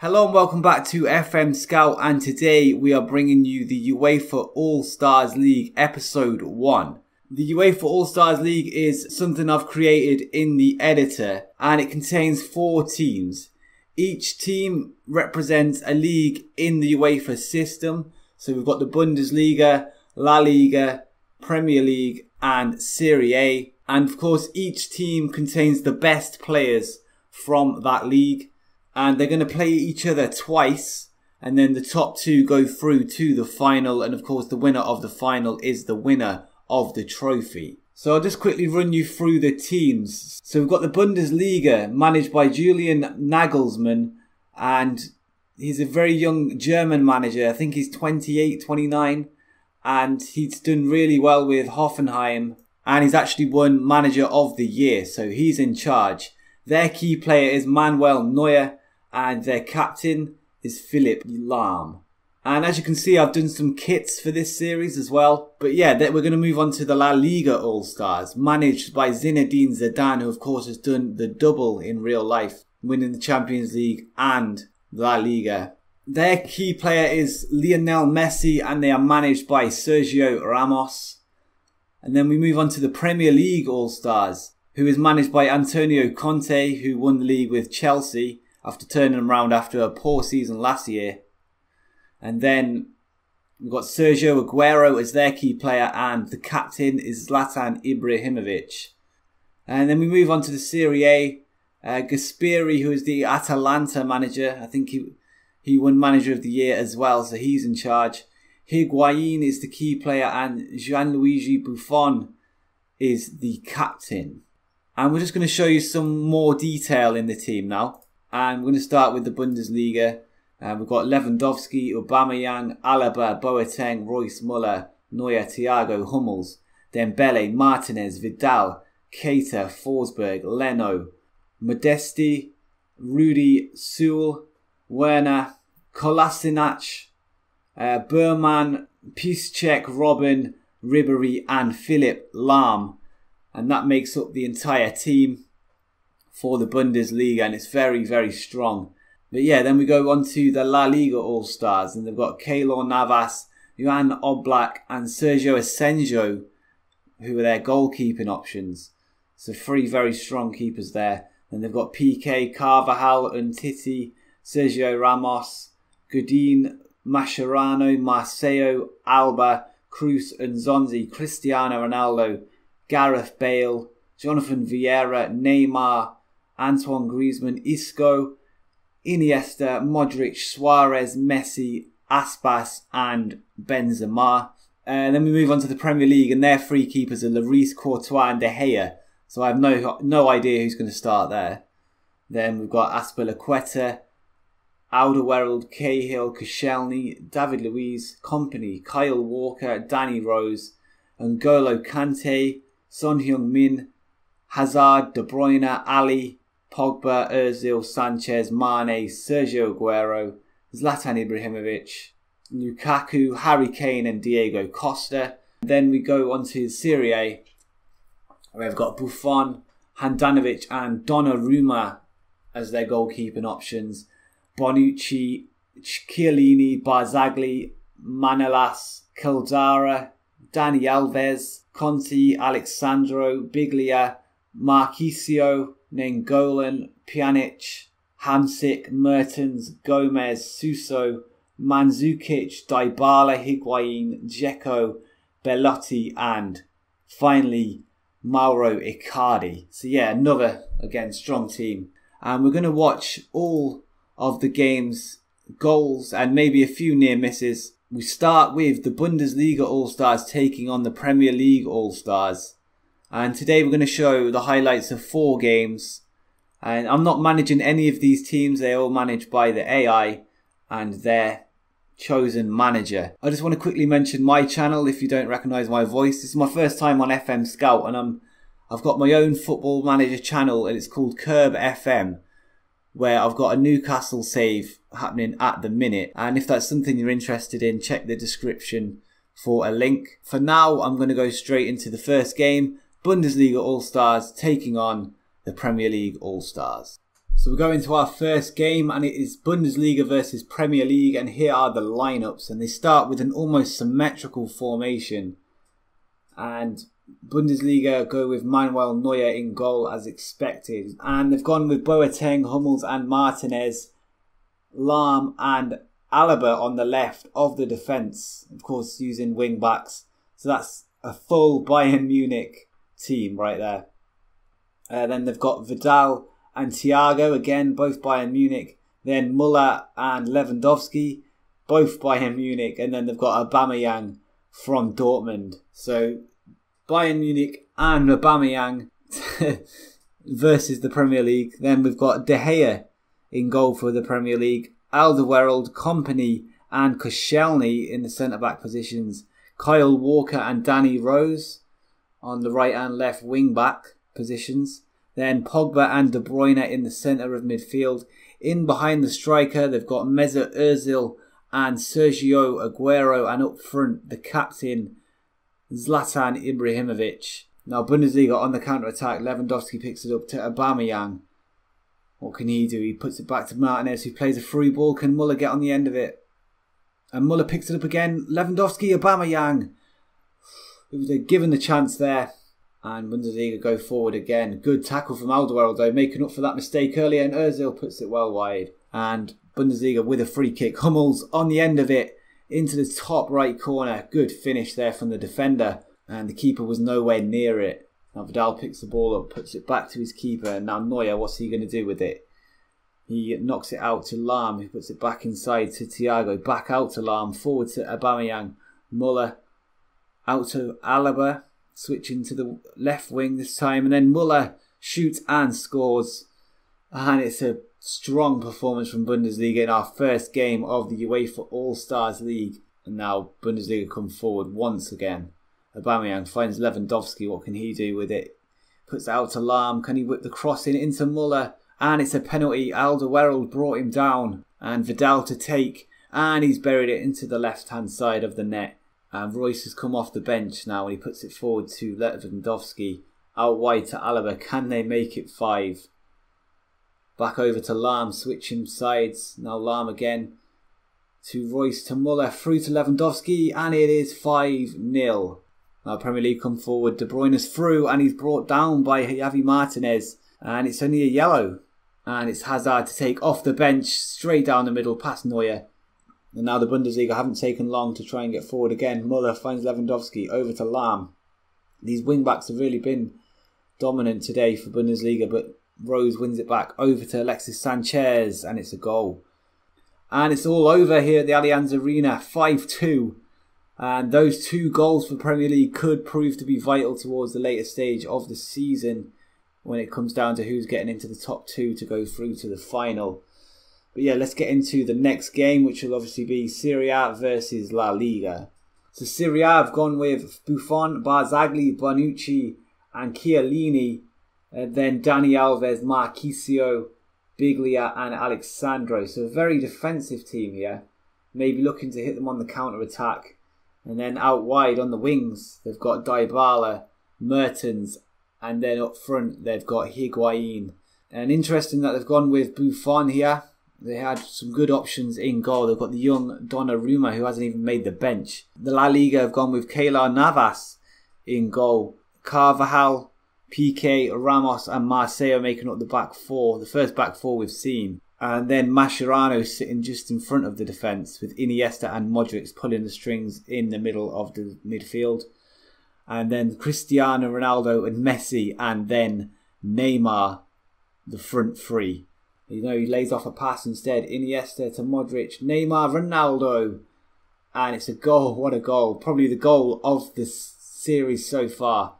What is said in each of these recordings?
Hello and welcome back to FM Scout, and today we are bringing you the UEFA All-Stars League Episode 1. The UEFA All-Stars League is something I've created in the editor, and it contains 4 teams. Each team represents a league in the UEFA system. So we've got the Bundesliga, La Liga, Premier League and Serie A. And of course each team contains the best players from that league. And they're going to play each other twice, and then the top 2 go through to the final, and of course the winner of the final is the winner of the trophy. So I'll just quickly run you through the teams. So we've got the Bundesliga, managed by Julian Nagelsmann, and he's a very young German manager. I think he's 28, 29, and he's done really well with Hoffenheim, and he's actually won Manager of the Year, so he's in charge. Their key player is Manuel Neuer, and their captain is Philipp Lahm. And as you can see, I've done some kits for this series as well. But yeah, we're going to move on to the La Liga All-Stars, managed by Zinedine Zidane, who of course has done the double in real life, winning the Champions League and La Liga. Their key player is Lionel Messi, and they are managed by Sergio Ramos. And then we move on to the Premier League All-Stars, who is managed by Antonio Conte, who won the league with Chelsea after turning them around after a poor season last year. And then we've got Sergio Aguero as their key player, and the captain is Zlatan Ibrahimovic. And then we move on to the Serie A. Gasperi, who is the Atalanta manager, I think he won Manager of the Year as well, so he's in charge. Higuain is the key player, and Gianluigi Buffon is the captain. And we're just going to show you some more detail in the team now. And we're going to start with the Bundesliga. We've got Lewandowski, Aubameyang, Alaba, Boateng, Royce, Muller, Neuer, Thiago, Hummels, Dembele, Martinez, Vidal, Keita, Forsberg, Leno, Modesti, Rudy, Sewell, Werner, Kolasinac, Berman, Piszczek, Robin, Ribéry and Philipp Lahm. And that makes up the entire team for the Bundesliga, and it's very, very strong. But yeah, then we go on to the La Liga All-Stars, and they've got Keylor Navas, Jan Oblak and Sergio Asenjo, who are their goalkeeping options. So 3 very strong keepers there. Then they've got Piqué, Carvajal, Umtiti, Sergio Ramos, Godin, Mascherano, Marcelo, Alba, Cruz and Zonzi, Cristiano Ronaldo, Gareth Bale, Jonathan Vieira, Neymar, Antoine Griezmann, Isco, Iniesta, Modric, Suarez, Messi, Aspas and Benzema. And then we move on to the Premier League, and their 3 keepers are Lloris, Courtois and De Gea. So I have no idea who's going to start there. Then we've got Azpilicueta, Alderweireld, Cahill, Koscielny, David Luiz, Kompany, Kyle Walker, Danny Rose, N'Golo Kante, Son Heung-min, Hazard, De Bruyne, Ali, Pogba, Ozil, Sanchez, Mane, Sergio Aguero, Zlatan Ibrahimovic, Lukaku, Harry Kane and Diego Costa. Then we go on to Serie A, where we've got Buffon, Handanovic and Donnarumma as their goalkeeping options. Bonucci, Chiellini, Barzagli, Manolas, Caldara, Dani Alves, Conti, Alexandro, Biglia, Marchisio, Nainggolan, Pjanic, Hamsik, Mertens, Gomez, Suso, Mandzukic, Dybala, Higuain, Dzeko, Belotti and finally Mauro Icardi. So yeah, another, again, strong team. And we're going to watch all of the game's goals and maybe a few near misses. We start with the Bundesliga All-Stars taking on the Premier League All-Stars. And today we're going to show the highlights of 4 games. And I'm not managing any of these teams. They're all managed by the AI and their chosen manager. I just want to quickly mention my channel if you don't recognise my voice. This is my first time on FM Scout, and I've got my own football manager channel, and it's called Curb FM, where I've got a Newcastle save happening at the minute. And if that's something you're interested in, check the description for a link. For now, I'm going to go straight into the first game. Bundesliga All-Stars taking on the Premier League All-Stars. So we're going to our first game, and it is Bundesliga versus Premier League, and here are the lineups, and they start with an almost symmetrical formation. And Bundesliga go with Manuel Neuer in goal as expected, and they've gone with Boateng, Hummels and Martinez, Lahm and Alaba on the left of the defence, of course using wing backs. So that's a full Bayern Munich team right there. Then they've got Vidal and Thiago, again both Bayern Munich. Then Müller and Lewandowski, both Bayern Munich. And then they've got Aubameyang from Dortmund. So Bayern Munich and Aubameyang versus the Premier League. Then we've got De Gea in goal for the Premier League, Alderweireld, Kompany and Koscielny in the centre-back positions, Kyle Walker and Danny Rose on the right and left wing-back positions, then Pogba and De Bruyne in the centre of midfield. In behind the striker, they've got Mesut Ozil and Sergio Aguero, and up front, the captain, Zlatan Ibrahimovic. Now, Bundesliga on the counter-attack, Lewandowski picks it up to Aubameyang. What can he do? He puts it back to Martinez, who plays a free ball. Can Müller get on the end of it? And Müller picks it up again. Lewandowski, Aubameyang. They're given the chance there. And Bundesliga go forward again. Good tackle from Alderweireld though, making up for that mistake earlier. And Ozil puts it well wide. And Bundesliga with a free kick. Hummels on the end of it into the top right corner. Good finish there from the defender. And the keeper was nowhere near it. Now Vidal picks the ball up, puts it back to his keeper, and now Neuer, what's he going to do with it? He knocks it out to Lahm, who puts it back inside to Thiago, back out to Lahm, forward to Aubameyang, Müller, out to Alaba, switching to the left wing this time, and then Müller shoots and scores. And it's a strong performance from Bundesliga in our first game of the UEFA All-Stars League. And now Bundesliga come forward once again. Aubameyang finds Lewandowski. What can he do with it? Puts it out to Lahm. Can he whip the cross in into Müller? And it's a penalty. Alderweireld brought him down. And Vidal to take. And he's buried it into the left-hand side of the net. And Royce has come off the bench now, and he puts it forward to Lewandowski. Out wide to Alaba. Can they make it 5? Back over to Lahm. Switching sides. Now Lahm again. To Royce, to Müller. Through to Lewandowski. And it is 5-0. Now Premier League come forward, De Bruyne's through and he's brought down by Javi Martinez, and it's only a yellow, and it's Hazard to take off the bench straight down the middle past Neuer. And now the Bundesliga haven't taken long to try and get forward again. Müller finds Lewandowski over to Lahm. These wing backs have really been dominant today for Bundesliga, but Rose wins it back over to Alexis Sanchez, and it's a goal. And it's all over here at the Allianz Arena, 5-2. And those 2 goals for Premier League could prove to be vital towards the later stage of the season when it comes down to who's getting into the top 2 to go through to the final. But yeah, let's get into the next game, which will obviously be Serie A versus La Liga. So Serie A have gone with Buffon, Barzagli, Bonucci and Chiellini. Then Dani Alves, Marchisio, Biglia and Alexandro. So a very defensive team here. Maybe looking to hit them on the counter-attack. And then out wide on the wings, they've got Dybala, Mertens, and then up front they've got Higuain. And interesting that they've gone with Buffon here. They had some good options in goal. They've got the young Donnarumma, who hasn't even made the bench. The La Liga have gone with Keylor Navas in goal. Carvajal, Piqué, Ramos and Marcelo making up the back 4. The first back 4 we've seen. And then Mascherano sitting just in front of the defence, with Iniesta and Modric pulling the strings in the middle of the midfield. And then Cristiano Ronaldo and Messi, and then Neymar, the front 3. You know, he lays off a pass instead. Iniesta to Modric, Neymar, Ronaldo. And it's a goal. What a goal. Probably the goal of the series so far.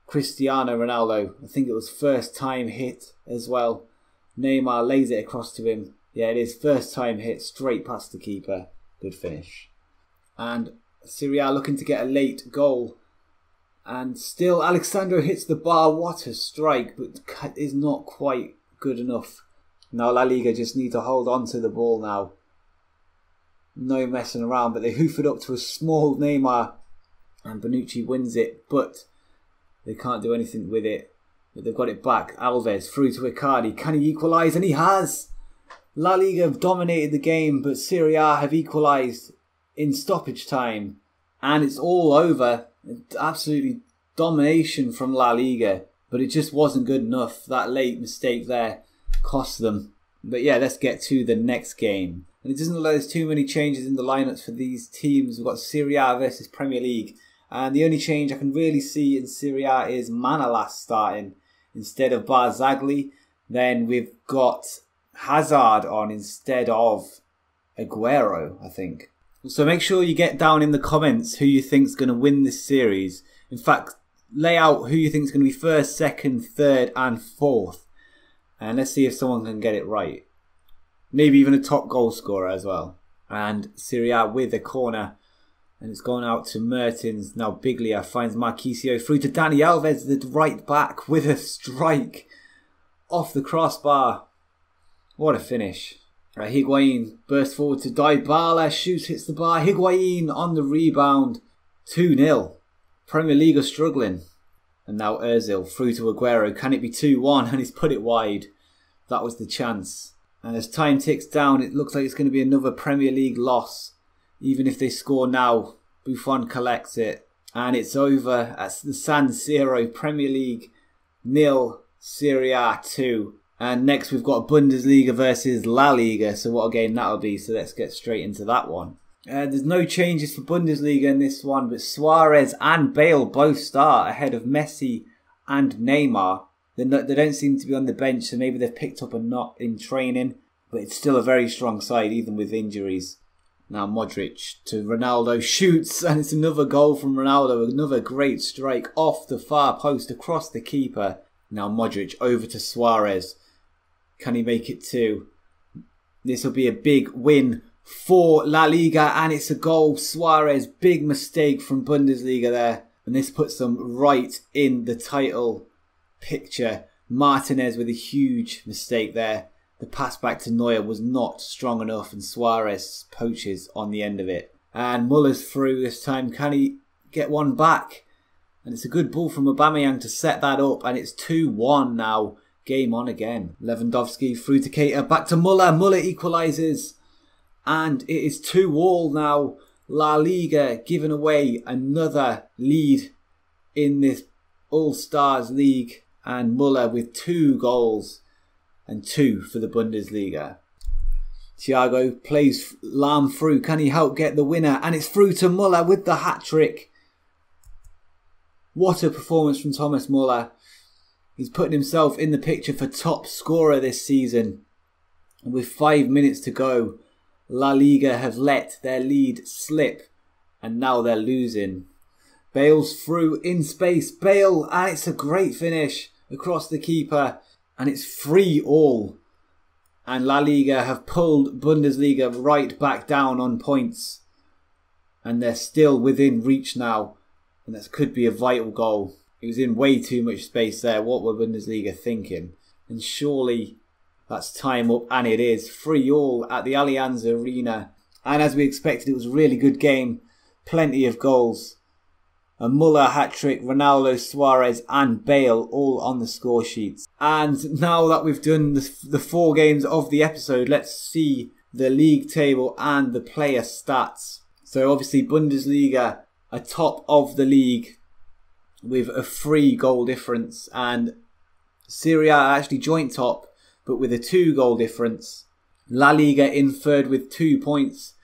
Cristiano Ronaldo. I think it was first time hit as well. Neymar lays it across to him. Yeah, it is first time hit straight past the keeper. Good finish. And Serie A looking to get a late goal. And still Alexandro hits the bar. What a strike, but is not quite good enough. Now La Liga just need to hold on to the ball now. No messing around, but they hoof it up to a small Neymar. And Bonucci wins it, but they can't do anything with it. But they've got it back. Alves through to Icardi. Can he equalise? And he has! La Liga have dominated the game, but Serie A have equalised in stoppage time. And it's all over. Absolutely domination from La Liga. But it just wasn't good enough. That late mistake there cost them. But yeah, let's get to the next game. And it doesn't look like there's too many changes in the lineups for these teams. We've got Serie A versus Premier League. And the only change I can really see in Serie A is Manolas starting instead of Barzagli. Then we've got Hazard on instead of Aguero, I think. So make sure you get down in the comments who you think's going to win this series. In fact, lay out who you think's going to be first, second, third and fourth. And let's see if someone can get it right. Maybe even a top goal scorer as well. And Serie A with a corner. And it's gone out to Mertens. Now Biglia finds Marquisio through to Dani Alves, the right back, with a strike off the crossbar. What a finish. Higuain bursts forward to Dybala. Shoots, hits the bar. Higuain on the rebound. 2-0. Premier League are struggling. And now Ozil through to Aguero. Can it be 2-1? And he's put it wide. That was the chance. And as time ticks down, it looks like it's going to be another Premier League loss. Even if they score now, Buffon collects it. And it's over at the San Siro. Premier League 0, Serie A 2. And next we've got Bundesliga versus La Liga. So what a game that'll be. So let's get straight into that one. There's no changes for Bundesliga in this one. But Suarez and Bale both start ahead of Messi and Neymar. They don't seem to be on the bench. So maybe they've picked up a knot in training. But it's still a very strong side even with injuries. Now Modric to Ronaldo, shoots, and it's another goal from Ronaldo. Another great strike off the far post across the keeper. Now Modric over to Suarez. Can he make it 2? This will be a big win for La Liga, and it's a goal. Suarez, big mistake from Bundesliga there. And this puts them right in the title picture. Martinez with a huge mistake there. The pass back to Neuer was not strong enough and Suarez poaches on the end of it. And Muller's through this time. Can he get one back? And it's a good ball from Aubameyang to set that up. And it's 2-1 now. Game on again. Lewandowski through to Keita. Back to Muller. Muller equalises. And it is 2-2 now. La Liga giving away another lead in this All-Stars League. And Muller with 2 goals. And 2 for the Bundesliga. Thiago plays Lahm through. Can he help get the winner? And it's through to Muller with the hat-trick. What a performance from Thomas Muller. He's putting himself in the picture for top scorer this season. And with 5 minutes to go, La Liga have let their lead slip. And now they're losing. Bale's through in space. Bale, and it's a great finish across the keeper. And it's 3-3. And La Liga have pulled Bundesliga right back down on points. And they're still within reach now. And that could be a vital goal. It was in way too much space there. What were Bundesliga thinking? And surely that's time up. And it is. 3-3 at the Allianz Arena. And as we expected, it was a really good game. Plenty of goals. A Muller hat-trick, Ronaldo, Suarez and Bale all on the score sheets. And now that we've done the 4 games of the episode, let's see the league table and the player stats. So obviously Bundesliga are top of the league with a 3 goal difference. And Serie A are actually joint top, but with a 2 goal difference. La Liga in third with 2 points.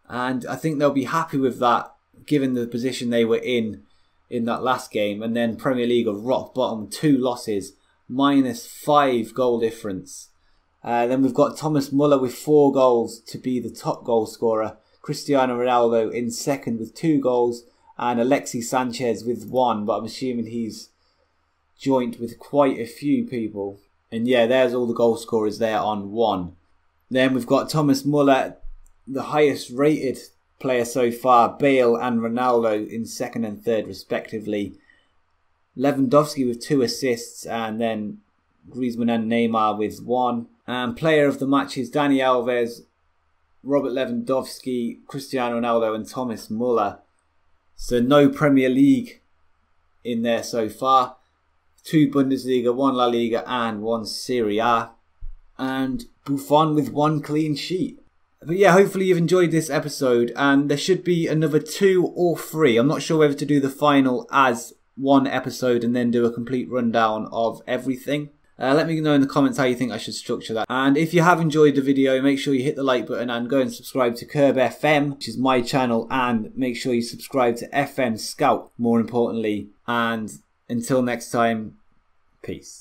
And I think they'll be happy with that, given the position they were in that last game. And then Premier League are rock bottom, 2 losses, -5 goal difference. Then we've got Thomas Muller with 4 goals to be the top goal scorer. Cristiano Ronaldo in second with 2 goals. And Alexis Sanchez with 1. But I'm assuming he's joint with quite a few people. And yeah, there's all the goal scorers there on 1. Then we've got Thomas Muller, the highest rated player so far, Bale and Ronaldo in second and third respectively. Lewandowski with 2 assists, and then Griezmann and Neymar with 1. And player of the match is Dani Alves, Robert Lewandowski, Cristiano Ronaldo and Thomas Muller. So no Premier League in there so far. 2 Bundesliga, 1 La Liga and 1 Serie A. And Buffon with 1 clean sheet. But yeah, hopefully you've enjoyed this episode, and there should be another 2 or 3. I'm not sure whether to do the final as 1 episode and then do a complete rundown of everything. Let me know in the comments how you think I should structure that. And if you have enjoyed the video, make sure you hit the like button and go and subscribe to Curb FM, which is my channel, and make sure you subscribe to FM Scout, more importantly. And until next time, peace.